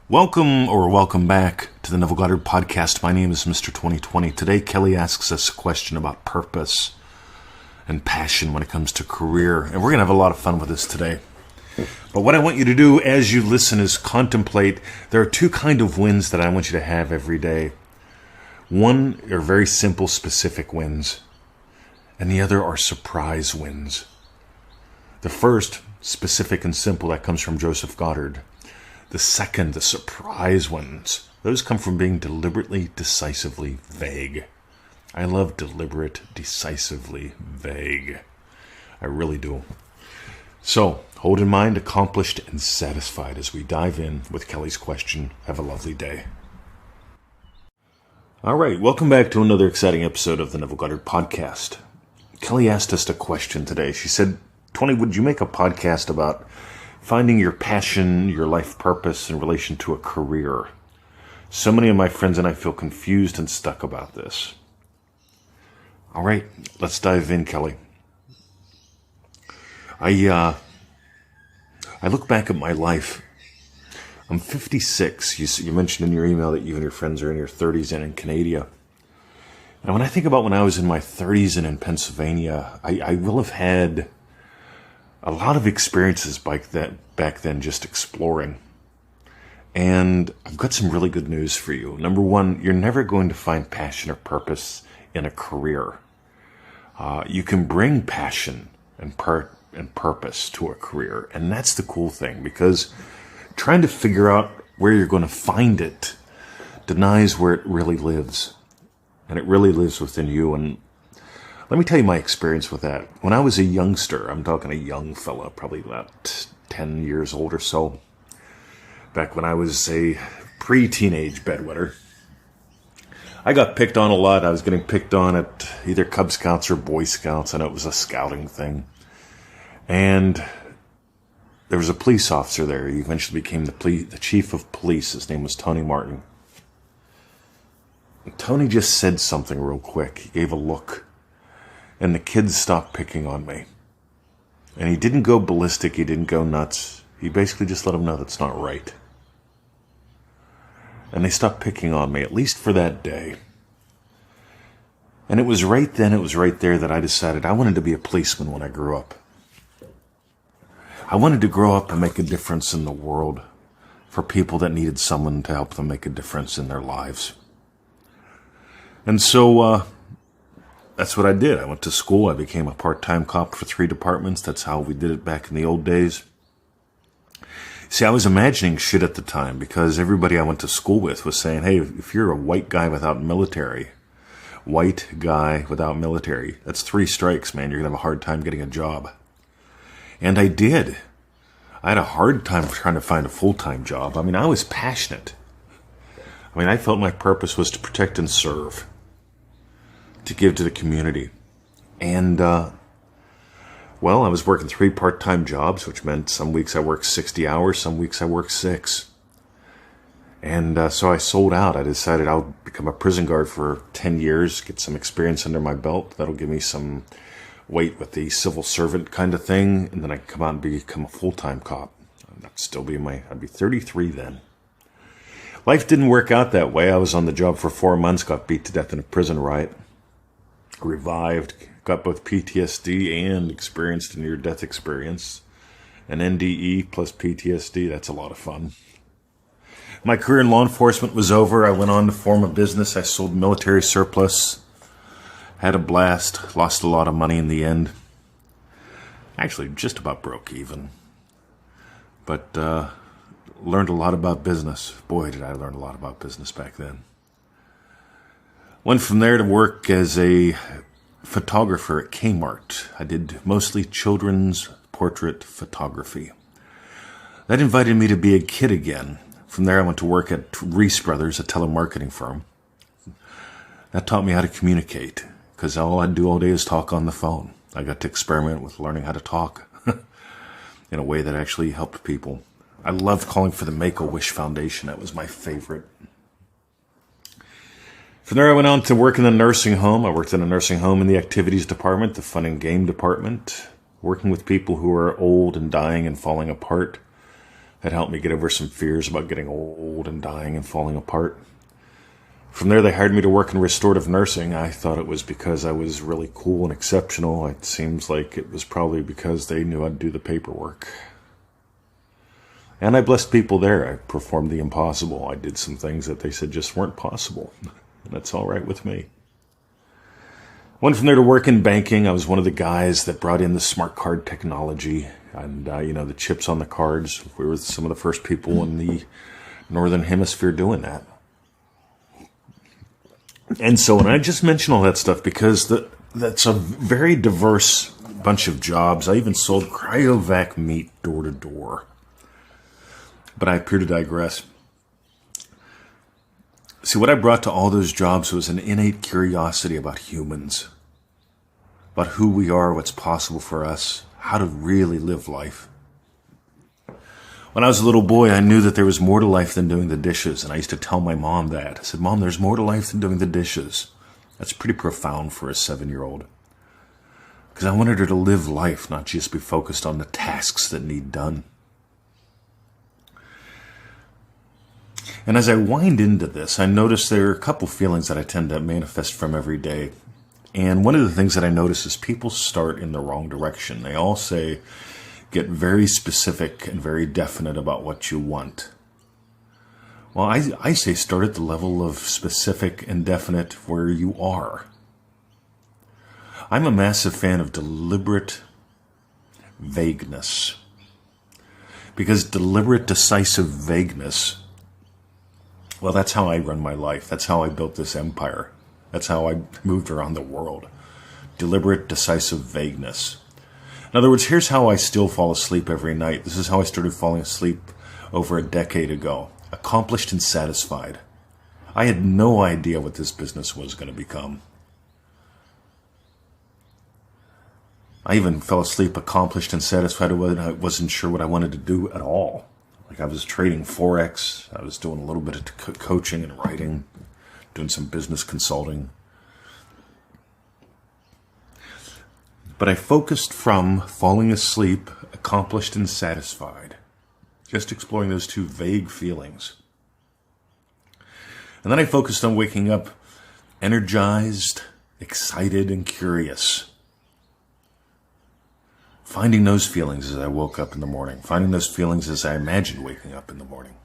Welcome back to the Neville Goddard Podcast. My name is Mr. 2020. Today, Kelly asks us a question about purpose and passion when it comes to career. And we're going to have a lot of fun with this today. But what I want you to do as you listen is contemplate. There are two kinds of wins that I want you to have every day. One are very simple, specific wins. And the other are surprise wins. The first, specific and simple, that comes from Joseph Goddard. The second, the surprise ones, those come from being deliberately, decisively vague. I love deliberate, decisively vague. I really do. So, hold in mind, accomplished and satisfied as we dive in with Kelly's question. Have a lovely day. All right, welcome back to another exciting episode of the Neville Goddard Podcast. Kelly asked us a question today. She said, "Tony, would you make a podcast about finding your passion, your life purpose in relation to a career? So many of my friends and I feel confused and stuck about this." All right, let's dive in, Kelly. I look back at my life. I'm 56. You mentioned in your email that you and your friends are in your 30s and in Canada. And when I think about when I was in my 30s and in Pennsylvania, I will have had a lot of experiences back then just exploring. And I've got some really good news for you. Number one, you're never going to find passion or purpose in a career. You can bring passion and purpose to a career. And that's the cool thing, because trying to figure out where you're going to find it denies where it really lives. And it really lives within you. And let me tell you my experience with that. When I was a youngster, I'm talking a young fella, probably about 10 years old or so, back when I was a pre-teenage bedwetter, I got picked on a lot. I was getting picked on at either Cub Scouts or Boy Scouts. I know it was a scouting thing. And there was a police officer there. He eventually became the chief of police. His name was Tony Martin. And Tony just said something real quick. He gave a look. And the kids stopped picking on me. And he didn't go ballistic. He didn't go nuts. He basically just let them know that's not right. And they stopped picking on me, at least for that day. And it was right then, it was right there that I decided I wanted to be a policeman when I grew up. I wanted to grow up and make a difference in the world for people that needed someone to help them make a difference in their lives. And so, that's what I did. I went to school. I became a part-time cop for 3 departments. That's how we did it back in the old days. See, I was imagining shit at the time because everybody I went to school with was saying, hey, if you're a white guy without military, that's 3 strikes, man. You're going to have a hard time getting a job. And I did. I had a hard time trying to find a full-time job. I mean, I was passionate. I felt my purpose was to protect and serve, to give to the community. And, I was working 3 part-time jobs, which meant some weeks I worked 60 hours, some weeks I worked 6. And so I sold out. I decided I'll become a prison guard for 10 years, get some experience under my belt. That'll give me some weight with the civil servant kind of thing, and then I can come out and become a full-time cop. I'd be 33 then. Life didn't work out that way. I was on the job for 4 months, got beat to death in a prison riot. Revived, got both PTSD and experienced a near-death experience. An NDE plus PTSD, that's a lot of fun. My career in law enforcement was over. I went on to form a business. I sold military surplus. Had a blast. Lost a lot of money in the end. Actually, just about broke even. But learned a lot about business. Boy, did I learn a lot about business back then. Went from there to work as a photographer at Kmart. I did mostly children's portrait photography. That invited me to be a kid again. From there, I went to work at Reese Brothers, a telemarketing firm. That taught me how to communicate, because all I'd do all day is talk on the phone. I got to experiment with learning how to talk in a way that actually helped people. I loved calling for the Make-A-Wish Foundation. That was my favorite. From there, I went on to work in a nursing home. I worked in a nursing home in the activities department, the fun and game department, working with people who are old and dying and falling apart. It helped me get over some fears about getting old and dying and falling apart. From there, they hired me to work in restorative nursing. I thought it was because I was really cool and exceptional. It seems like it was probably because they knew I'd do the paperwork. And I blessed people there. I performed the impossible. I did some things that they said just weren't possible. And that's all right with me. Went from there to work in banking. I was one of the guys that brought in the smart card technology and, the chips on the cards. We were some of the first people in the Northern Hemisphere doing that. And so, and I just mention all that stuff because that's a very diverse bunch of jobs. I even sold cryovac meat door to door. But I appear to digress. See, what I brought to all those jobs was an innate curiosity about humans, about who we are, what's possible for us, how to really live life. When I was a little boy, I knew that there was more to life than doing the dishes, and I used to tell my mom that. I said, Mom, there's more to life than doing the dishes. That's pretty profound for a 7-year-old. Because I wanted her to live life, not just be focused on the tasks that need done. And as I wind into this, I noticed there are a couple feelings that I tend to manifest from every day. And one of the things that I notice is people start in the wrong direction. They all say, get very specific and very definite about what you want. Well, I say start at the level of specific and definite where you are. I'm a massive fan of deliberate vagueness. Because deliberate, decisive vagueness, well, that's how I run my life. That's how I built this empire. That's how I moved around the world. Deliberate, decisive vagueness. In other words, here's how I still fall asleep every night. This is how I started falling asleep over a decade ago. Accomplished and satisfied. I had no idea what this business was going to become. I even fell asleep accomplished and satisfied when I wasn't sure what I wanted to do at all. Like I was trading Forex, I was doing a little bit of coaching and writing, doing some business consulting. But I focused from falling asleep, accomplished and satisfied, just exploring those two vague feelings. And then I focused on waking up energized, excited, and curious. Finding those feelings as I woke up in the morning. Finding those feelings as I imagined waking up in the morning.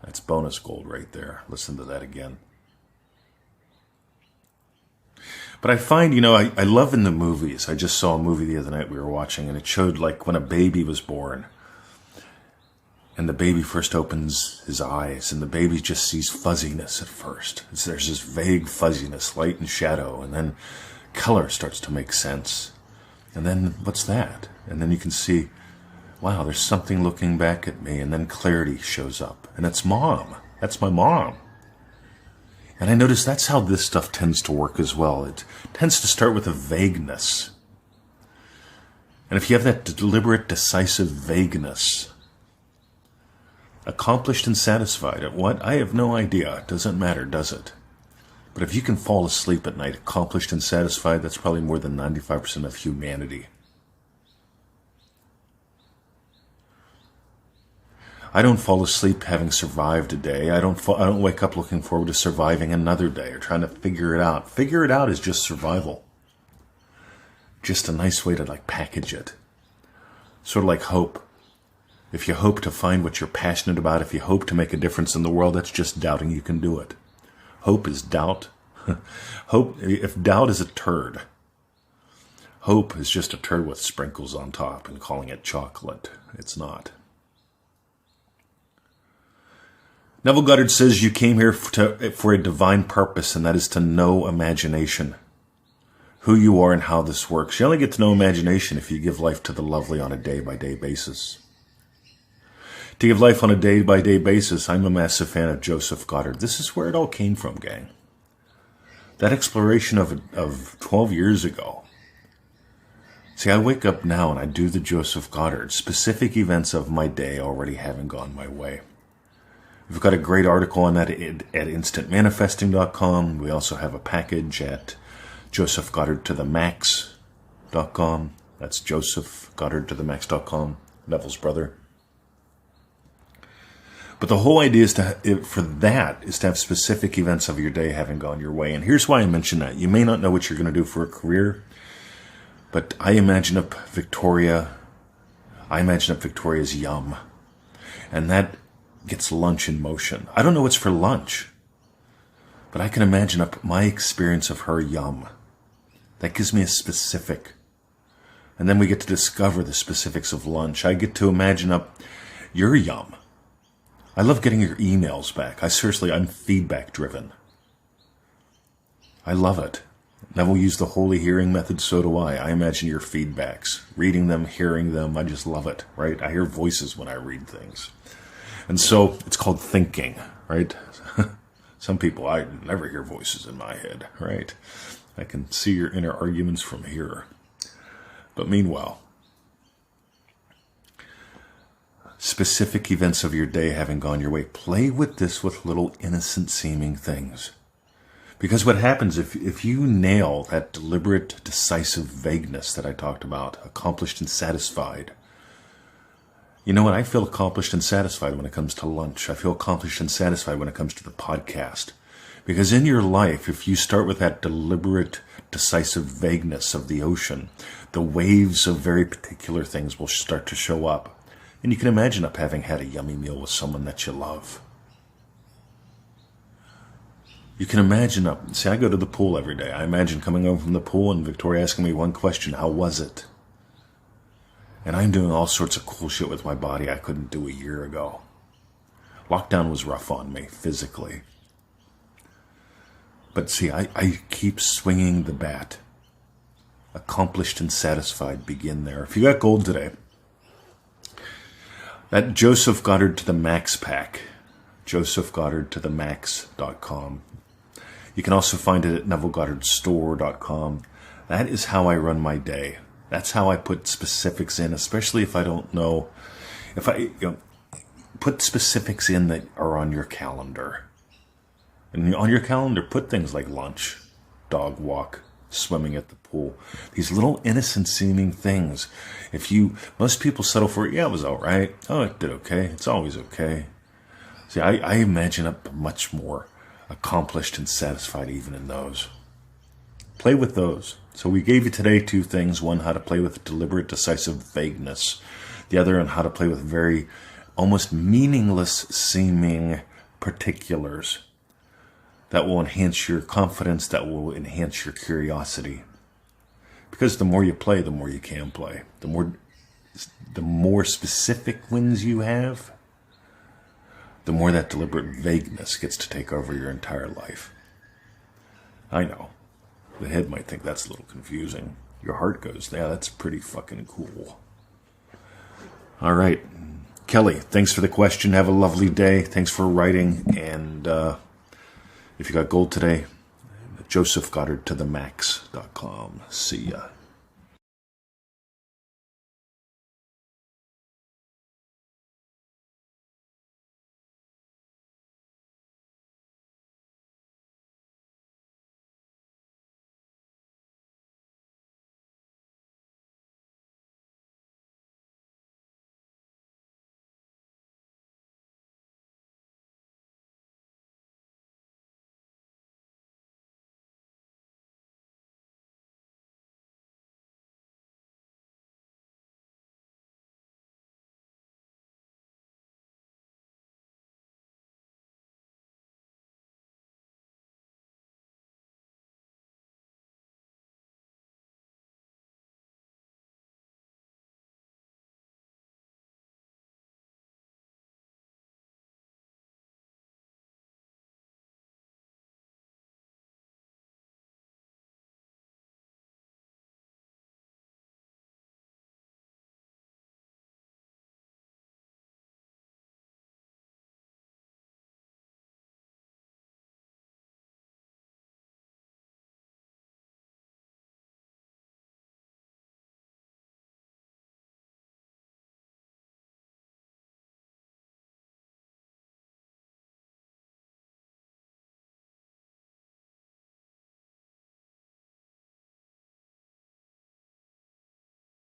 That's bonus gold right there. Listen to that again. But I find, I love in the movies. I just saw a movie the other night we were watching, and it showed like when a baby was born. And the baby first opens his eyes, and the baby just sees fuzziness at first. There's this vague fuzziness, light and shadow, and then color starts to make sense. And then, what's that? And then you can see, wow, there's something looking back at me, and then clarity shows up. And it's Mom. That's my mom. And I notice that's how this stuff tends to work as well. It tends to start with a vagueness. And if you have that deliberate, decisive vagueness, accomplished and satisfied at what? I have no idea. It doesn't matter, does it? But if you can fall asleep at night accomplished and satisfied, that's probably more than 95% of humanity. I don't fall asleep having survived a day. I don't wake up looking forward to surviving another day or trying to figure it out. Figure it out is just survival. Just a nice way to package it. Sort of like hope. If you hope to find what you're passionate about, if you hope to make a difference in the world, that's just doubting you can do it. Hope is doubt. If doubt is a turd, hope is just a turd with sprinkles on top and calling it chocolate. It's not. Neville Goddard says you came here for a divine purpose, and that is to know imagination. Who you are and how this works. You only get to know imagination if you give life to the lovely on a day-by-day basis. To give life on a day-by-day basis, I'm a massive fan of Joseph Goddard. This is where it all came from, gang. That exploration of 12 years ago. See, I wake up now and I do the Joseph Goddard, specific events of my day already having gone my way. We've got a great article on that at instantmanifesting.com. We also have a package at josephgoddardtothemax.com. That's Joseph Goddard to the max.com, Neville's brother. But the whole idea is to have specific events of your day having gone your way. And here's why I mention that. You may not know what you're going to do for a career, but I imagine up Victoria's yum. And that gets lunch in motion. I don't know what's for lunch, but I can imagine up my experience of her yum. That gives me a specific. And then we get to discover the specifics of lunch. I get to imagine up your yum. I love getting your emails back. I'm feedback driven. I love it. Neville used the holy hearing method, so do I. I imagine your feedbacks, reading them, hearing them. I just love it, right? I hear voices when I read things. And so it's called thinking, right? Some people, I never hear voices in my head, right? I can see your inner arguments from here. But meanwhile, specific events of your day having gone your way, play with this with little innocent seeming things. Because what happens if you nail that deliberate, decisive vagueness that I talked about, accomplished and satisfied. You know what? I feel accomplished and satisfied when it comes to lunch. I feel accomplished and satisfied when it comes to the podcast. Because in your life, if you start with that deliberate, decisive vagueness of the ocean, the waves of very particular things will start to show up. And you can imagine having had a yummy meal with someone that you love. You can imagine I go to the pool every day. I imagine coming home from the pool and Victoria asking me one question, how was it? And I'm doing all sorts of cool shit with my body I couldn't do a year ago. Lockdown was rough on me physically. But see, I keep swinging the bat. Accomplished and satisfied begin there. If you got gold today, that Joseph Goddard to the Max pack, josephgoddardtothemax.com. You can also find it at nevillegoddardstore.com. That is how I run my day. That's how I put specifics in, especially if I don't know. If I put specifics in that are on your calendar. And on your calendar, put things like lunch, dog walk, swimming at the pool. These little innocent seeming things. Most people settle for, yeah, it was all right. Oh, it did okay. It's always okay. See, I imagine up much more accomplished and satisfied even in those. Play with those. So we gave you today two things. One, how to play with deliberate, decisive vagueness. The other, on how to play with very almost meaningless seeming particulars that will enhance your confidence, that will enhance your curiosity. Because the more you play, the more you can play. The more specific wins you have, the more that deliberate vagueness gets to take over your entire life. I know. The head might think that's a little confusing. Your heart goes, yeah, that's pretty fucking cool. All right. Kelly, thanks for the question. Have a lovely day. Thanks for writing. And if you got gold today, josephgoddardtothemax.com. See ya.